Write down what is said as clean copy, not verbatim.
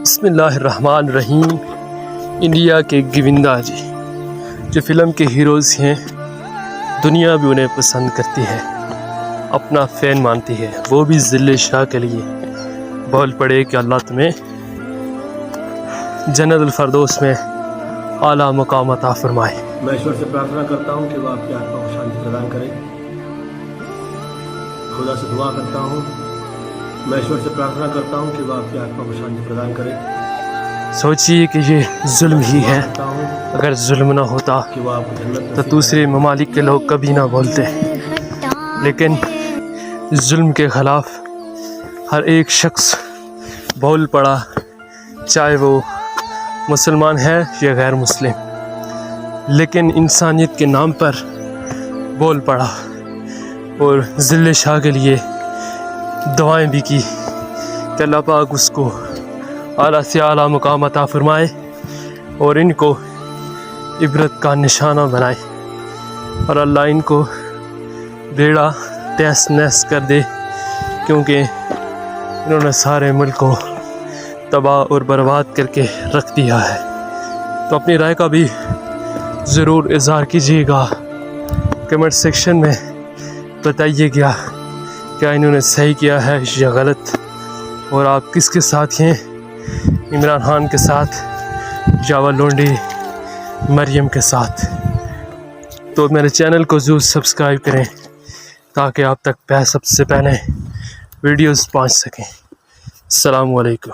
بسم اللہ الرحمن الرحیم۔ انڈیا کے گووندا جی جو فلم کے ہیروز ہیں، دنیا بھی انہیں پسند کرتی ہے، اپنا فین مانتی ہے، وہ بھی ذل شاہ کے لیے بول پڑے کہ اللہ تمہیں جنت الفردوس میں اعلیٰ مقام عطا فرمائے۔ میں ایشور سے پرارتھنا کرتا ہوں کہ وہ آپ کی آتما کو شانتی پردان کرے۔ خدا سے دعا کرتا ہوں، میں ایشور سے پرارتھنا کرتا ہوں کہ وہ آپ کی آتما کو شانتی پردان کرے۔ سوچیے کہ یہ ظلم ہی ہے، کرتا ہوں اگر ظلم نہ ہوتا کہ وہ آپ کو جنت تو دوسرے ممالک کے لوگ کبھی نہ بولتے، لیکن ظلم کے خلاف ہر ایک شخص بول پڑا، چاہے وہ مسلمان ہے یا غیر مسلم، لیکن انسانیت کے نام پر بول پڑا اور ذل شاہ کے لیے دعائیں بھی کی کہ اللہ پاک اس کو اعلیٰ سے اعلیٰ مقام عطا فرمائے اور ان کو عبرت کا نشانہ بنائے، اور اللہ ان کو بیڑا تہس نہس کر دے، کیونکہ انہوں نے سارے ملک کو تباہ اور برباد کر کے رکھ دیا ہے۔ تو اپنی رائے کا بھی ضرور اظہار کیجیے گا، کمنٹ سیکشن میں بتائیے گا کیا انہوں نے صحیح کیا ہے یا غلط، اور آپ کس کے ساتھ ہیں، عمران خان کے ساتھ، جاوا لونڈی مریم کے ساتھ۔ تو میرے چینل کو ضرور سبسکرائب کریں تاکہ آپ تک سب سے پہلے ویڈیوز پہنچ سکیں۔ السلام علیکم۔